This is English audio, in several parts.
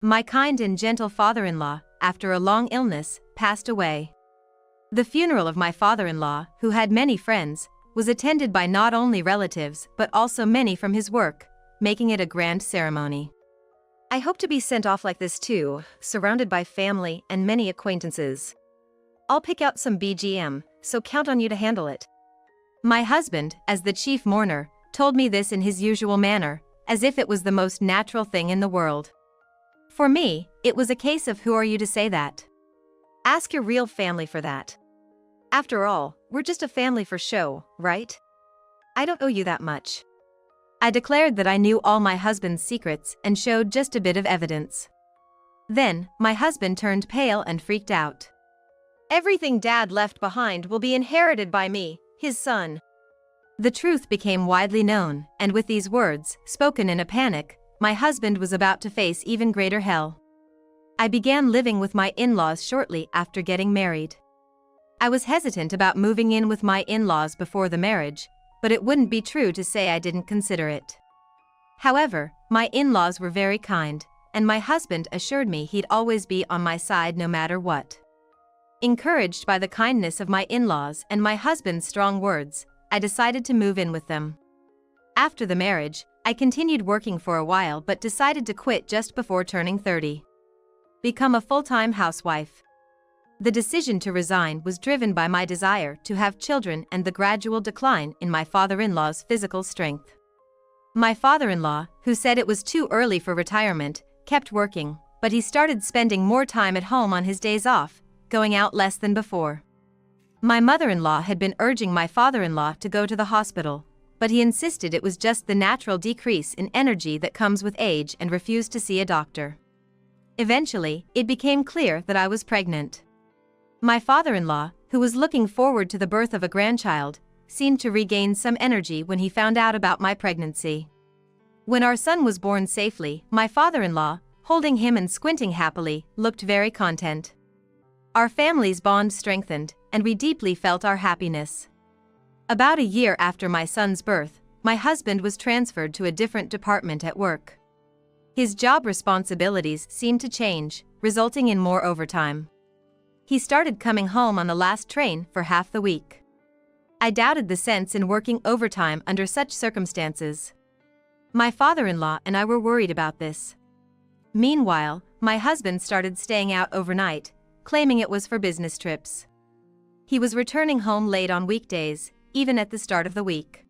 My kind and gentle father-in-law, after a long illness, passed away. The funeral of my father-in-law, who had many friends, was attended by not only relatives but also many from his work, making it a grand ceremony. I hope to be sent off like this too, surrounded by family and many acquaintances. I'll pick out some BGM, so count on you to handle it. My husband, as the chief mourner, told me this in his usual manner, as if it was the most natural thing in the world. For me, it was a case of who are you to say that? Ask your real family for that. After all, we're just a family for show, right? I don't owe you that much. I declared that I knew all my husband's secrets and showed just a bit of evidence. Then, my husband turned pale and freaked out. Everything Dad left behind will be inherited by me, his son. The truth became widely known, and with these words, spoken in a panic, my husband was about to face even greater hell. I began living with my in-laws shortly after getting married. I was hesitant about moving in with my in-laws before the marriage, but it wouldn't be true to say I didn't consider it. However, my in-laws were very kind, and my husband assured me he'd always be on my side no matter what. Encouraged by the kindness of my in-laws and my husband's strong words, I decided to move in with them. After the marriage, I continued working for a while but decided to quit just before turning 30. Become a full-time housewife. The decision to resign was driven by my desire to have children and the gradual decline in my father-in-law's physical strength. My father-in-law, who said it was too early for retirement, kept working, but he started spending more time at home on his days off, going out less than before. My mother-in-law had been urging my father-in-law to go to the hospital, but he insisted it was just the natural decrease in energy that comes with age and refused to see a doctor. Eventually, it became clear that I was pregnant. My father-in-law, who was looking forward to the birth of a grandchild, seemed to regain some energy when he found out about my pregnancy. When our son was born safely, my father-in-law, holding him and squinting happily, looked very content. Our family's bond strengthened, and we deeply felt our happiness. About a year after my son's birth, my husband was transferred to a different department at work. His job responsibilities seemed to change, resulting in more overtime. He started coming home on the last train for half the week. I doubted the sense in working overtime under such circumstances. My father-in-law and I were worried about this. Meanwhile, my husband started staying out overnight, claiming it was for business trips. He was returning home late on weekdays, even at the start of the week.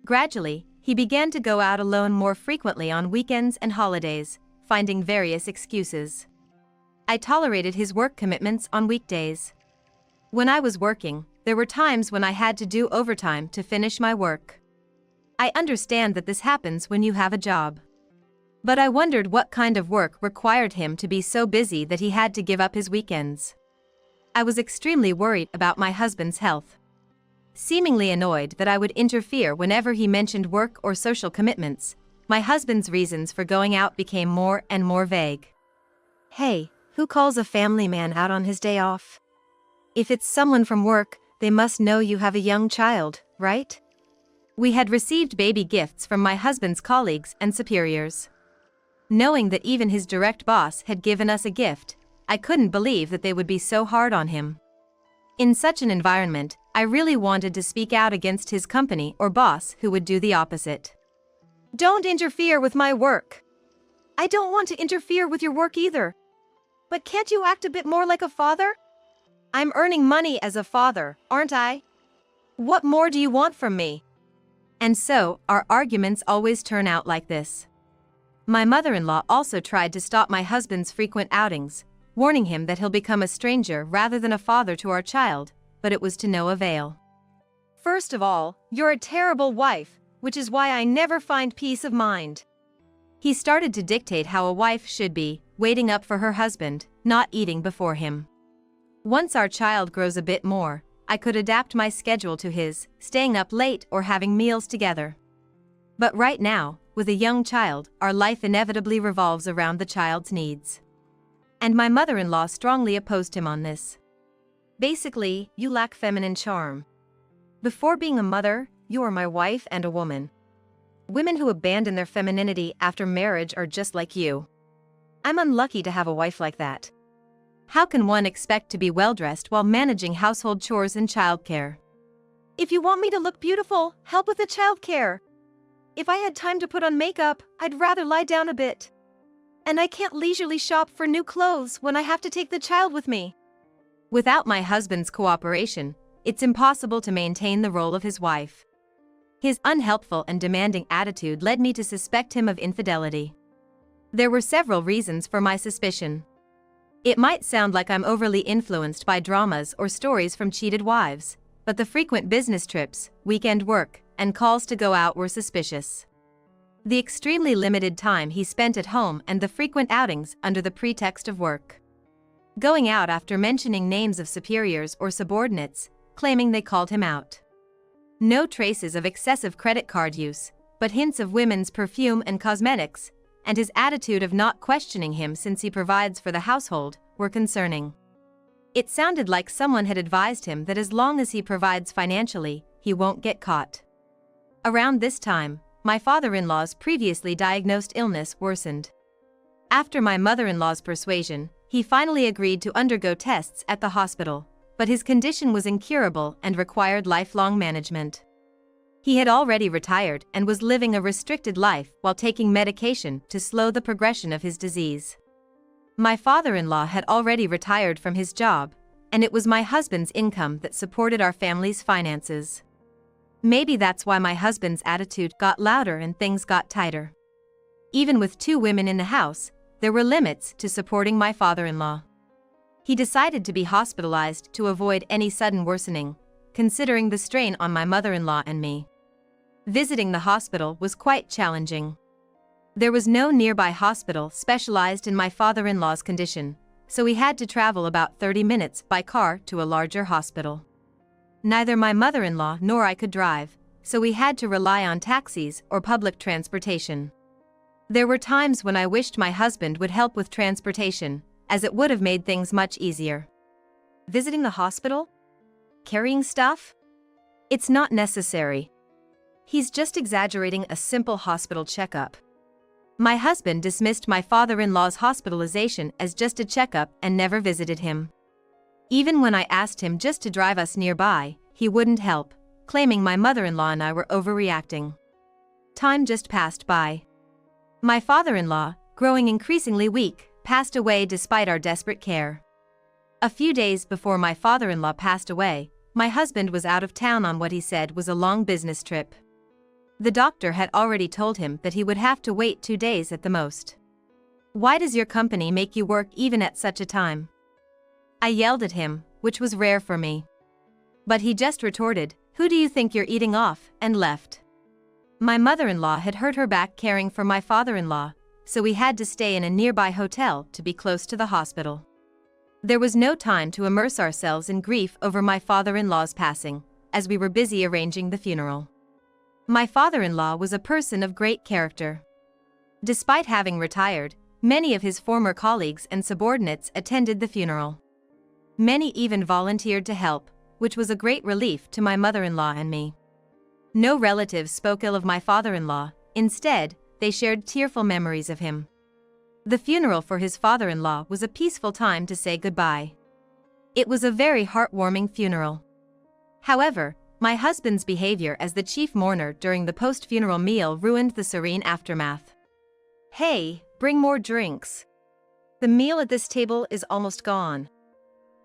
Gradually, he began to go out alone more frequently on weekends and holidays, finding various excuses. I tolerated his work commitments on weekdays. When I was working, there were times when I had to do overtime to finish my work. I understand that this happens when you have a job. But I wondered what kind of work required him to be so busy that he had to give up his weekends. I was extremely worried about my husband's health. Seemingly annoyed that I would interfere whenever he mentioned work or social commitments, my husband's reasons for going out became more and more vague. Hey, who calls a family man out on his day off? If it's someone from work, they must know you have a young child, right? We had received baby gifts from my husband's colleagues and superiors. Knowing that even his direct boss had given us a gift, I couldn't believe that they would be so hard on him. In such an environment, I really wanted to speak out against his company or boss who would do the opposite. Don't interfere with my work. I don't want to interfere with your work either. But can't you act a bit more like a father? I'm earning money as a father, aren't I? What more do you want from me? And so, our arguments always turn out like this. My mother-in-law also tried to stop my husband's frequent outings, warning him that he'll become a stranger rather than a father to our child, but it was to no avail. First of all, you're a terrible wife, which is why I never find peace of mind. He started to dictate how a wife should be, waiting up for her husband, not eating before him. Once our child grows a bit more, I could adapt my schedule to his, staying up late or having meals together. But right now, with a young child, our life inevitably revolves around the child's needs. And my mother-in-law strongly opposed him on this. Basically, you lack feminine charm. Before being a mother, you are my wife and a woman. Women who abandon their femininity after marriage are just like you. I'm unlucky to have a wife like that. How can one expect to be well-dressed while managing household chores and childcare? If you want me to look beautiful, help with the childcare. If I had time to put on makeup, I'd rather lie down a bit. And I can't leisurely shop for new clothes when I have to take the child with me. Without my husband's cooperation, it's impossible to maintain the role of his wife. His unhelpful and demanding attitude led me to suspect him of infidelity. There were several reasons for my suspicion. It might sound like I'm overly influenced by dramas or stories from cheated wives, but the frequent business trips, weekend work, and calls to go out were suspicious. The extremely limited time he spent at home and the frequent outings under the pretext of work. Going out after mentioning names of superiors or subordinates, claiming they called him out. No traces of excessive credit card use, but hints of women's perfume and cosmetics, and his attitude of not questioning him since he provides for the household, were concerning. It sounded like someone had advised him that as long as he provides financially, he won't get caught. Around this time, my father-in-law's previously diagnosed illness worsened. After my mother-in-law's persuasion, he finally agreed to undergo tests at the hospital, but his condition was incurable and required lifelong management. He had already retired and was living a restricted life while taking medication to slow the progression of his disease. My father-in-law had already retired from his job, and it was my husband's income that supported our family's finances. Maybe that's why my husband's attitude got louder and things got tighter. Even with 2 women in the house, there were limits to supporting my father-in-law. He decided to be hospitalized to avoid any sudden worsening, considering the strain on my mother-in-law and me. Visiting the hospital was quite challenging. There was no nearby hospital specialized in my father-in-law's condition, so we had to travel about 30 minutes by car to a larger hospital. Neither my mother-in-law nor I could drive, so we had to rely on taxis or public transportation. There were times when I wished my husband would help with transportation, as it would have made things much easier. Visiting the hospital? Carrying stuff? It's not necessary. He's just exaggerating a simple hospital checkup. My husband dismissed my father-in-law's hospitalization as just a checkup and never visited him. Even when I asked him just to drive us nearby, he wouldn't help, claiming my mother-in-law and I were overreacting. Time just passed by. My father-in-law, growing increasingly weak, passed away despite our desperate care. A few days before my father-in-law passed away, my husband was out of town on what he said was a long business trip. The doctor had already told him that he would have to wait 2 days at the most. "Why does your company make you work even at such a time?" I yelled at him, which was rare for me. But he just retorted, "Who do you think you're eating off?" and left. My mother-in-law had hurt her back caring for my father-in-law, so we had to stay in a nearby hotel to be close to the hospital. There was no time to immerse ourselves in grief over my father-in-law's passing, as we were busy arranging the funeral. My father-in-law was a person of great character. Despite having retired, many of his former colleagues and subordinates attended the funeral. Many even volunteered to help, which was a great relief to my mother-in-law and me. No relatives spoke ill of my father-in-law, instead, they shared tearful memories of him. The funeral for his father-in-law was a peaceful time to say goodbye. It was a very heartwarming funeral. However, my husband's behavior as the chief mourner during the post-funeral meal ruined the serene aftermath. "Hey, bring more drinks. The meal at this table is almost gone.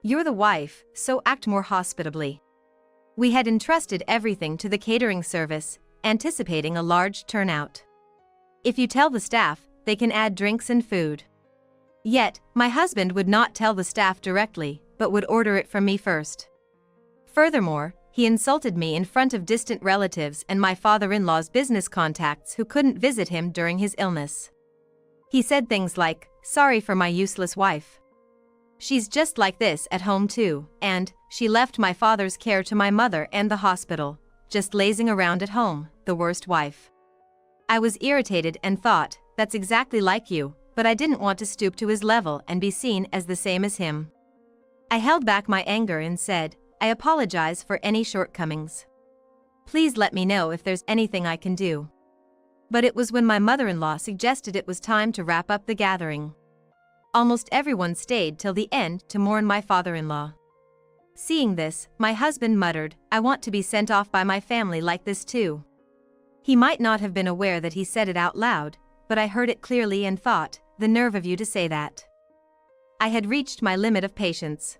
You're the wife, so act more hospitably." We had entrusted everything to the catering service, anticipating a large turnout. If you tell the staff, they can add drinks and food. Yet, my husband would not tell the staff directly, but would order it from me first. Furthermore, he insulted me in front of distant relatives and my father-in-law's business contacts who couldn't visit him during his illness. He said things like, "Sorry for my useless wife. She's just like this at home too," and, "She left my father's care to my mother and the hospital, just lazing around at home, the worst wife." I was irritated and thought, "That's exactly like you," but I didn't want to stoop to his level and be seen as the same as him. I held back my anger and said, "I apologize for any shortcomings. Please let me know if there's anything I can do." But it was when my mother-in-law suggested it was time to wrap up the gathering. almost everyone stayed till the end to mourn my father-in-law. Seeing this, my husband muttered, "I want to be sent off by my family like this too." He might not have been aware that he said it out loud, but I heard it clearly and thought, "The nerve of you to say that." I had reached my limit of patience.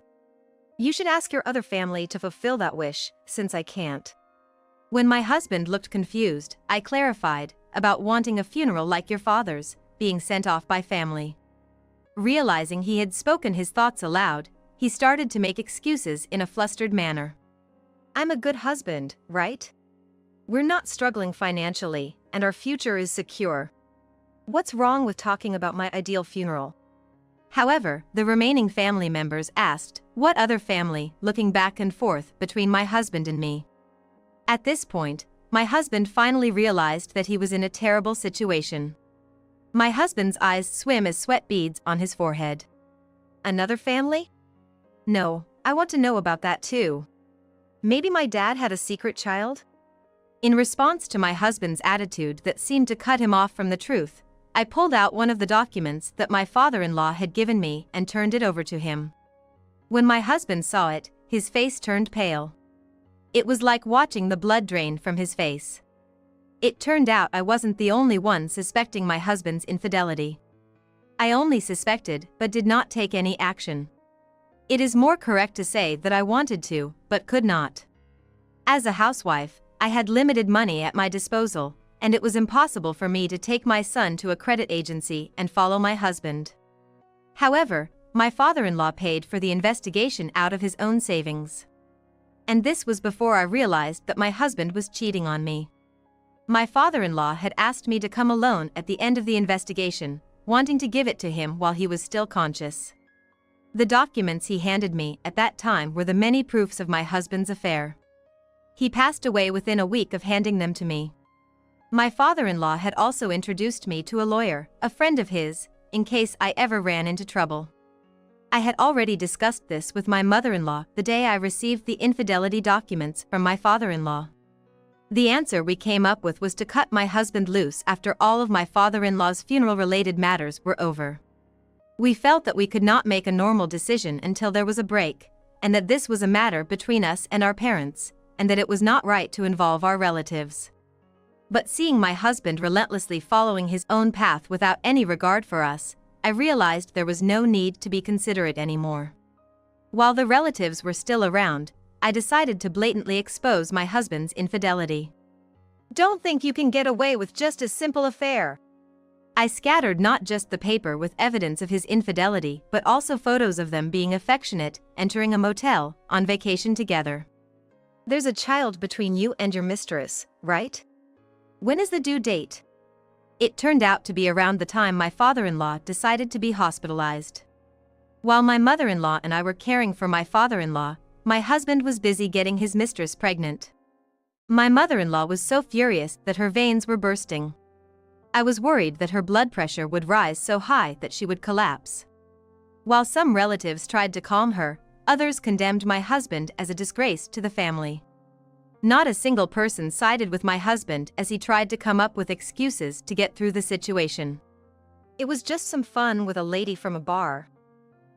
"You should ask your other family to fulfill that wish, since I can't." When my husband looked confused, I clarified, "About wanting a funeral like your father's, being sent off by family." Realizing he had spoken his thoughts aloud, he started to make excuses in a flustered manner. "I'm a good husband, right? We're not struggling financially, and our future is secure. What's wrong with talking about my ideal funeral?" However, the remaining family members asked, "What other family?" looking back and forth between my husband and me. At this point, my husband finally realized that he was in a terrible situation. My husband's eyes swim as sweat beads on his forehead. "Another family? No, I want to know about that too. Maybe my dad had a secret child?" In response to my husband's attitude that seemed to cut him off from the truth, I pulled out one of the documents that my father-in-law had given me and turned it over to him. When my husband saw it, his face turned pale. It was like watching the blood drain from his face. It turned out I wasn't the only one suspecting my husband's infidelity. I only suspected, but did not take any action. It is more correct to say that I wanted to, but could not. As a housewife, I had limited money at my disposal, and it was impossible for me to take my son to a credit agency and follow my husband. However, my father-in-law paid for the investigation out of his own savings. And this was before I realized that my husband was cheating on me. My father-in-law had asked me to come alone at the end of the investigation, wanting to give it to him while he was still conscious. The documents he handed me at that time were the many proofs of my husband's affair. He passed away within a week of handing them to me. My father-in-law had also introduced me to a lawyer, a friend of his, in case I ever ran into trouble. I had already discussed this with my mother-in-law the day I received the infidelity documents from my father-in-law. The answer we came up with was to cut my husband loose after all of my father-in-law's funeral-related matters were over. We felt that we could not make a normal decision until there was a break, and that this was a matter between us and our parents, and that it was not right to involve our relatives. But seeing my husband relentlessly following his own path without any regard for us, I realized there was no need to be considerate anymore. While the relatives were still around, I decided to blatantly expose my husband's infidelity. "Don't think you can get away with just a simple affair." I scattered not just the paper with evidence of his infidelity but also photos of them being affectionate, entering a motel, on vacation together. "There's a child between you and your mistress, right? When is the due date?" It turned out to be around the time my father-in-law decided to be hospitalized. While my mother-in-law and I were caring for my father-in-law, my husband was busy getting his mistress pregnant. My mother-in-law was so furious that her veins were bursting. I was worried that her blood pressure would rise so high that she would collapse. While some relatives tried to calm her, others condemned my husband as a disgrace to the family. Not a single person sided with my husband as he tried to come up with excuses to get through the situation. "It was just some fun with a lady from a bar."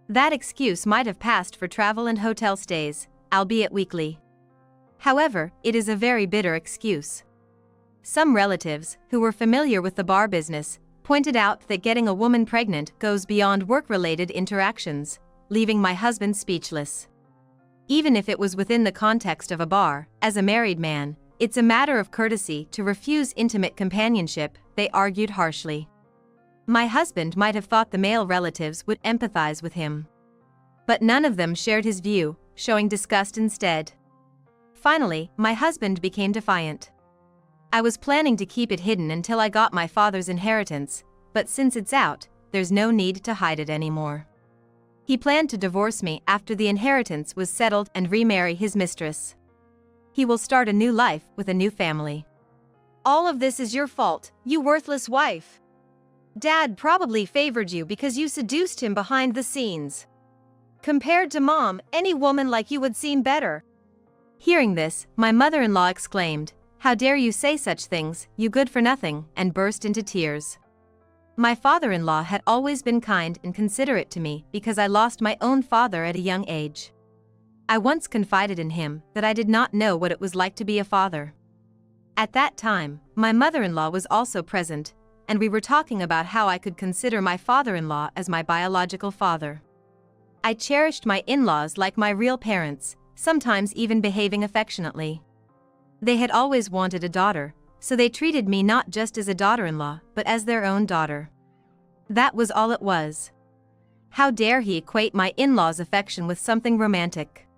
That excuse might have passed for travel and hotel stays, albeit weekly. However, it is a very bitter excuse. Some relatives, who were familiar with the bar business, pointed out that getting a woman pregnant goes beyond work-related interactions, leaving my husband speechless. Even if it was within the context of a bar, as a married man, it's a matter of courtesy to refuse intimate companionship, they argued harshly. My husband might have thought the male relatives would empathize with him. But none of them shared his view, showing disgust instead. Finally, my husband became defiant. "I was planning to keep it hidden until I got my father's inheritance, but since it's out, there's no need to hide it anymore." He planned to divorce me after the inheritance was settled and remarry his mistress. He will start a new life with a new family. "All of this is your fault, you worthless wife. Dad probably favored you because you seduced him behind the scenes. Compared to Mom, any woman like you would seem better." Hearing this, my mother-in-law exclaimed, "How dare you say such things, you good-for-nothing," and burst into tears. My father-in-law had always been kind and considerate to me because I lost my own father at a young age. I once confided in him that I did not know what it was like to be a father. At that time, my mother-in-law was also present, and we were talking about how I could consider my father-in-law as my biological father. I cherished my in-laws like my real parents, sometimes even behaving affectionately. They had always wanted a daughter, so they treated me not just as a daughter-in-law, but as their own daughter. That was all it was. How dare he equate my in-laws' affection with something romantic?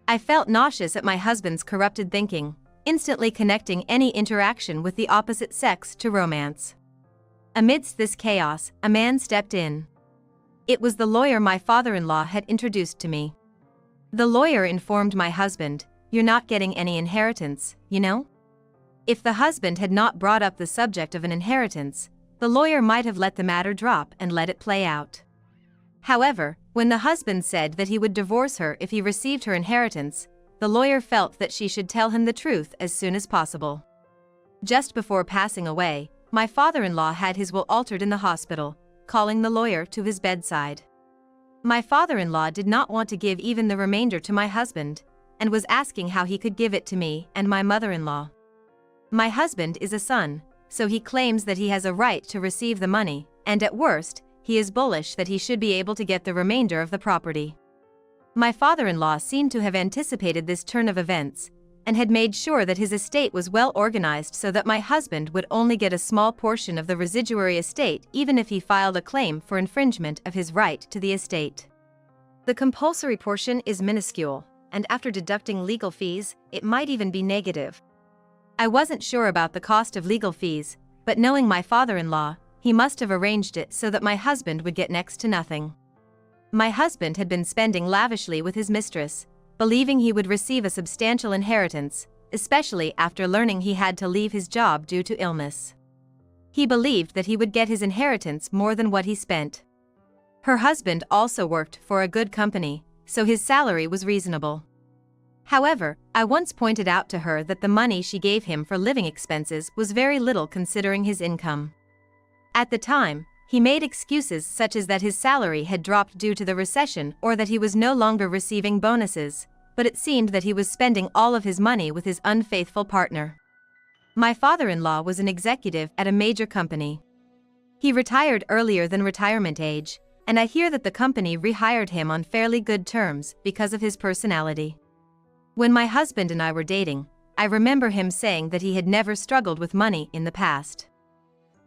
I felt nauseous at my husband's corrupted thinking, instantly connecting any interaction with the opposite sex to romance. Amidst this chaos, a man stepped in. It was the lawyer my father-in-law had introduced to me. The lawyer informed my husband, "You're not getting any inheritance, you know?" If the husband had not brought up the subject of an inheritance, the lawyer might have let the matter drop and let it play out. However, when the husband said that he would divorce her if he received her inheritance, the lawyer felt that she should tell him the truth as soon as possible. Just before passing away, my father-in-law had his will altered in the hospital, calling the lawyer to his bedside. My father-in-law did not want to give even the remainder to my husband, and was asking how he could give it to me and my mother-in-law. My husband is a son, so he claims that he has a right to receive the money, and at worst, he is bullish that he should be able to get the remainder of the property. My father-in-law seemed to have anticipated this turn of events, and had made sure that his estate was well organized so that my husband would only get a small portion of the residuary estate even if he filed a claim for infringement of his right to the estate. The compulsory portion is minuscule, and after deducting legal fees, it might even be negative. I wasn't sure about the cost of legal fees, but knowing my father-in-law, he must have arranged it so that my husband would get next to nothing. My husband had been spending lavishly with his mistress, believing he would receive a substantial inheritance, especially after learning he had to leave his job due to illness. He believed that he would get his inheritance more than what he spent. Her husband also worked for a good company, so his salary was reasonable. However, I once pointed out to her that the money she gave him for living expenses was very little considering his income. At the time, he made excuses such as that his salary had dropped due to the recession or that he was no longer receiving bonuses, but it seemed that he was spending all of his money with his unfaithful partner. My father-in-law was an executive at a major company. He retired earlier than retirement age, and I hear that the company rehired him on fairly good terms because of his personality. When my husband and I were dating, I remember him saying that he had never struggled with money in the past.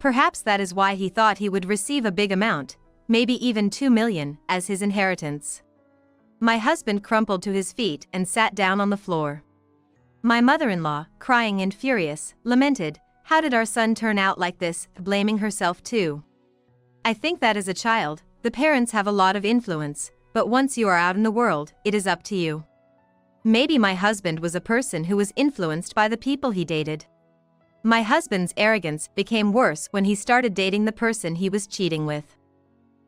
Perhaps that is why he thought he would receive a big amount, maybe even $2 million, as his inheritance. My husband crumpled to his feet and sat down on the floor. My mother-in-law, crying and furious, lamented, "How did our son turn out like this?" blaming herself too. I think that as a child, the parents have a lot of influence, but once you are out in the world, it is up to you. Maybe my husband was a person who was influenced by the people he dated. My husband's arrogance became worse when he started dating the person he was cheating with.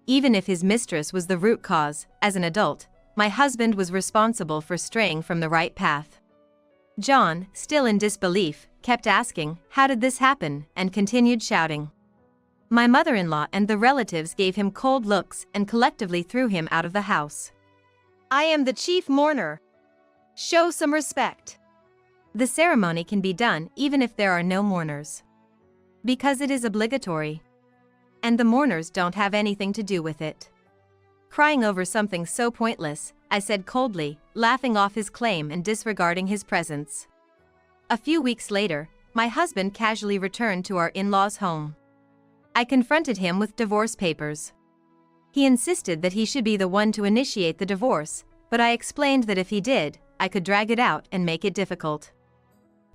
Even if his mistress was the root cause, as an adult, my husband was responsible for straying from the right path. John, still in disbelief, kept asking, "How did this happen?" and continued shouting. My mother-in-law and the relatives gave him cold looks and collectively threw him out of the house. "I am the chief mourner. Show some respect." The ceremony can be done even if there are no mourners, because it is obligatory. And the mourners don't have anything to do with it. Crying over something so pointless, I said coldly, laughing off his claim and disregarding his presence. A few weeks later, my husband casually returned to our in-laws' home. I confronted him with divorce papers. He insisted that he should be the one to initiate the divorce, but I explained that if he did, I could drag it out and make it difficult.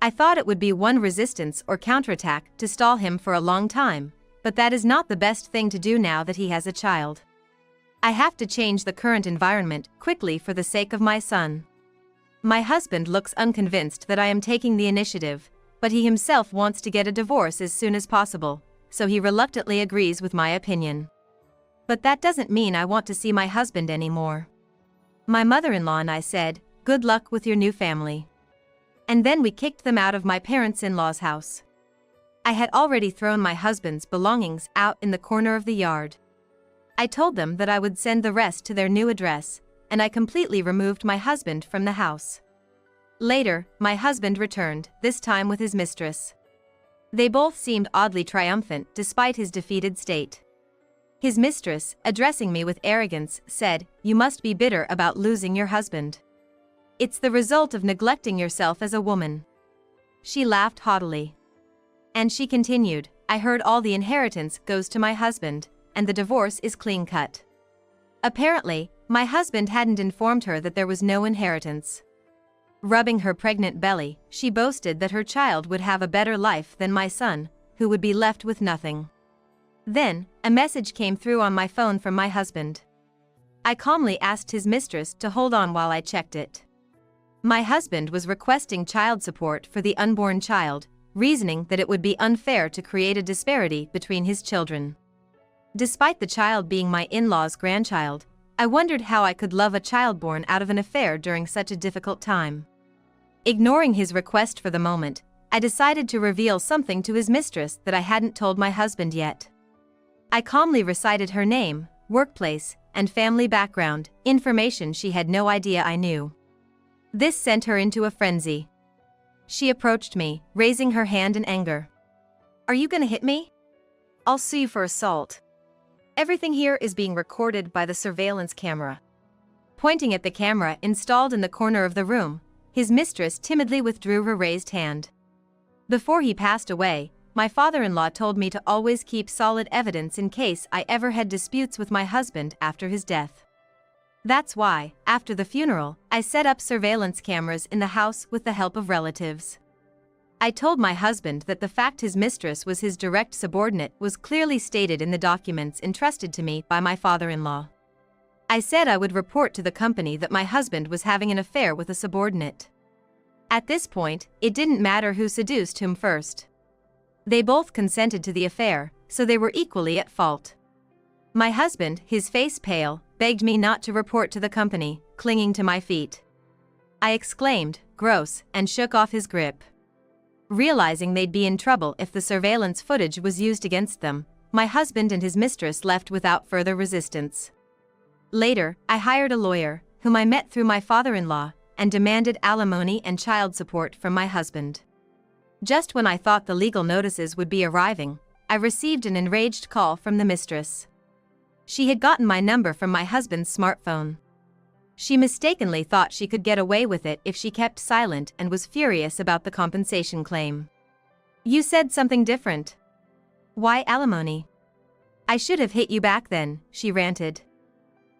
I thought it would be one resistance or counterattack to stall him for a long time, but that is not the best thing to do now that he has a child. I have to change the current environment quickly for the sake of my son. My husband looks unconvinced that I am taking the initiative, but he himself wants to get a divorce as soon as possible, so he reluctantly agrees with my opinion. But that doesn't mean I want to see my husband anymore. My mother-in-law and I said, "Good luck with your new family." And then we kicked them out of my parents-in-law's house. I had already thrown my husband's belongings out in the corner of the yard. I told them that I would send the rest to their new address, and I completely removed my husband from the house. Later, my husband returned, this time with his mistress. They both seemed oddly triumphant despite his defeated state. His mistress, addressing me with arrogance, said, "You must be bitter about losing your husband. It's the result of neglecting yourself as a woman." She laughed haughtily. And she continued, "I heard all the inheritance goes to my husband, and the divorce is clean-cut." Apparently, my husband hadn't informed her that there was no inheritance. Rubbing her pregnant belly, she boasted that her child would have a better life than my son, who would be left with nothing. Then, a message came through on my phone from my husband. I calmly asked his mistress to hold on while I checked it. My husband was requesting child support for the unborn child, reasoning that it would be unfair to create a disparity between his children. Despite the child being my in-law's grandchild, I wondered how I could love a child born out of an affair during such a difficult time. Ignoring his request for the moment, I decided to reveal something to his mistress that I hadn't told my husband yet. I calmly recited her name, workplace, and family background, information she had no idea I knew. This sent her into a frenzy. She approached me, raising her hand in anger. "Are you gonna hit me? I'll sue you for assault. Everything here is being recorded by the surveillance camera." Pointing at the camera installed in the corner of the room, his mistress timidly withdrew her raised hand. Before he passed away, my father-in-law told me to always keep solid evidence in case I ever had disputes with my husband after his death. That's why, after the funeral, I set up surveillance cameras in the house with the help of relatives. I told my husband that the fact his mistress was his direct subordinate was clearly stated in the documents entrusted to me by my father-in-law. I said I would report to the company that my husband was having an affair with a subordinate. At this point, it didn't matter who seduced whom first. They both consented to the affair, so they were equally at fault. My husband, his face pale, begged me not to report to the company, clinging to my feet. I exclaimed, "Gross," and shook off his grip. Realizing they'd be in trouble if the surveillance footage was used against them, my husband and his mistress left without further resistance. Later, I hired a lawyer, whom I met through my father-in-law, and demanded alimony and child support from my husband. Just when I thought the legal notices would be arriving, I received an enraged call from the mistress. She had gotten my number from my husband's smartphone. She mistakenly thought she could get away with it if she kept silent and was furious about the compensation claim. "You said something different. Why alimony? I should have hit you back then," she ranted.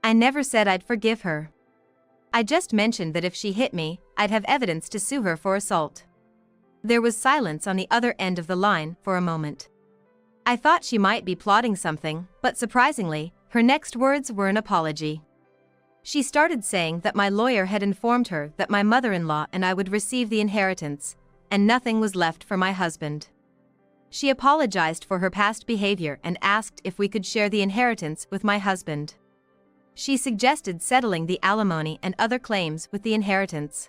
I never said I'd forgive her. I just mentioned that if she hit me, I'd have evidence to sue her for assault. There was silence on the other end of the line for a moment. I thought she might be plotting something, but surprisingly, her next words were an apology. She started saying that my lawyer had informed her that my mother-in-law and I would receive the inheritance, and nothing was left for my husband. She apologized for her past behavior and asked if we could share the inheritance with my husband. She suggested settling the alimony and other claims with the inheritance.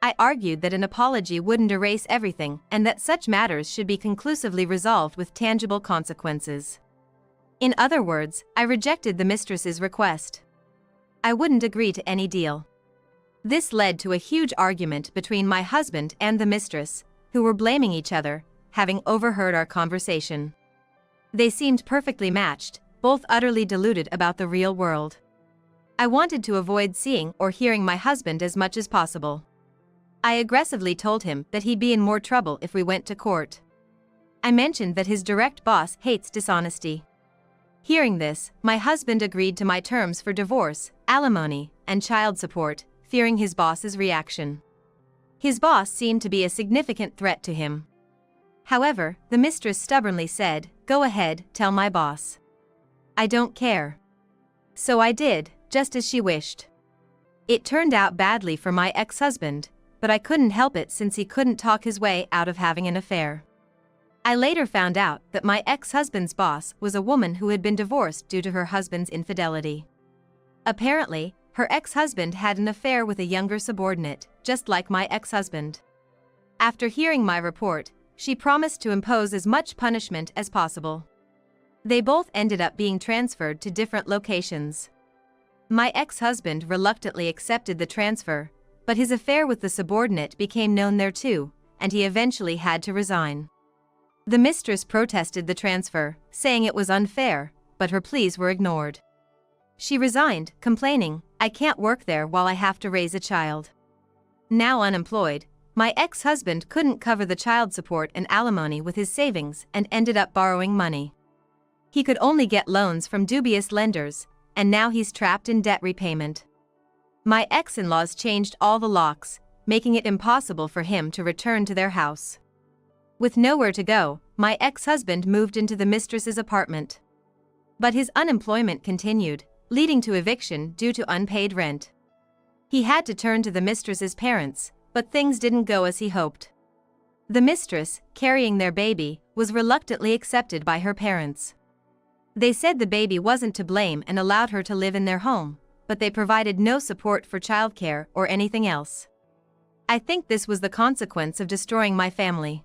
I argued that an apology wouldn't erase everything and that such matters should be conclusively resolved with tangible consequences. In other words, I rejected the mistress's request. I wouldn't agree to any deal. This led to a huge argument between my husband and the mistress, who were blaming each other, having overheard our conversation. They seemed perfectly matched, both utterly deluded about the real world. I wanted to avoid seeing or hearing my husband as much as possible. I aggressively told him that he'd be in more trouble if we went to court. I mentioned that his direct boss hates dishonesty. Hearing this, my husband agreed to my terms for divorce, alimony, and child support, fearing his boss's reaction. His boss seemed to be a significant threat to him. However, the mistress stubbornly said, "Go ahead, tell my boss. I don't care." So I did, just as she wished. It turned out badly for my ex-husband, but I couldn't help it since he couldn't talk his way out of having an affair. I later found out that my ex-husband's boss was a woman who had been divorced due to her husband's infidelity. Apparently, her ex-husband had an affair with a younger subordinate, just like my ex-husband. After hearing my report, she promised to impose as much punishment as possible. They both ended up being transferred to different locations. My ex-husband reluctantly accepted the transfer, but his affair with the subordinate became known there too, and he eventually had to resign. The mistress protested the transfer, saying it was unfair, but her pleas were ignored. She resigned, complaining, "I can't work there while I have to raise a child." Now unemployed, my ex-husband couldn't cover the child support and alimony with his savings and ended up borrowing money. He could only get loans from dubious lenders, and now he's trapped in debt repayment. My ex-in-laws changed all the locks, making it impossible for him to return to their house. With nowhere to go, my ex-husband moved into the mistress's apartment. But his unemployment continued, leading to eviction due to unpaid rent. He had to turn to the mistress's parents, but things didn't go as he hoped. The mistress, carrying their baby, was reluctantly accepted by her parents. They said the baby wasn't to blame and allowed her to live in their home, but they provided no support for childcare or anything else. I think this was the consequence of destroying my family.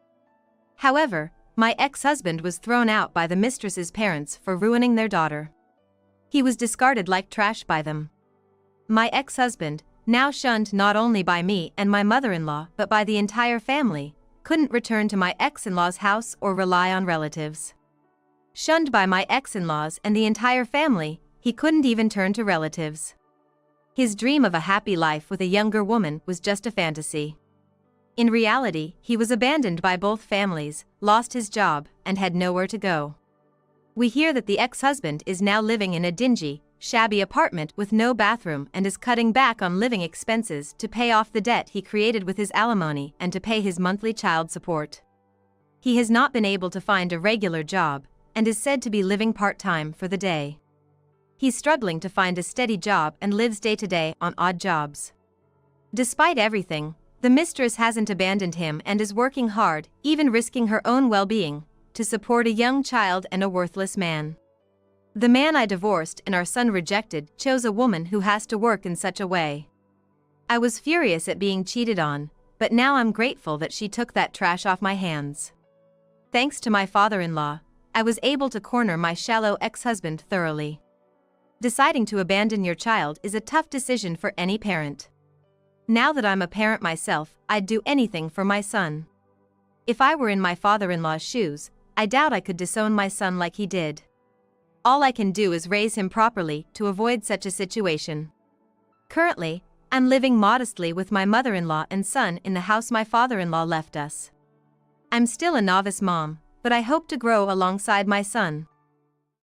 However, my ex-husband was thrown out by the mistress's parents for ruining their daughter. He was discarded like trash by them. My ex-husband, now shunned not only by me and my mother-in-law but by the entire family, couldn't return to my ex-in-law's house or rely on relatives. Shunned by my ex-in-laws and the entire family, he couldn't even turn to relatives. His dream of a happy life with a younger woman was just a fantasy. In reality, he was abandoned by both families, lost his job, and had nowhere to go. We hear that the ex-husband is now living in a dingy, shabby apartment with no bathroom and is cutting back on living expenses to pay off the debt he created with his alimony and to pay his monthly child support. He has not been able to find a regular job, and is said to be living part-time for the day. He's struggling to find a steady job and lives day-to-day on odd jobs. Despite everything, the mistress hasn't abandoned him and is working hard, even risking her own well-being, to support a young child and a worthless man. The man I divorced and our son rejected chose a woman who has to work in such a way. I was furious at being cheated on, but now I'm grateful that she took that trash off my hands. Thanks to my father-in-law, I was able to corner my shallow ex-husband thoroughly. Deciding to abandon your child is a tough decision for any parent. Now that I'm a parent myself, I'd do anything for my son. If I were in my father-in-law's shoes, I doubt I could disown my son like he did. All I can do is raise him properly to avoid such a situation. Currently, I'm living modestly with my mother-in-law and son in the house my father-in-law left us. I'm still a novice mom, but I hope to grow alongside my son.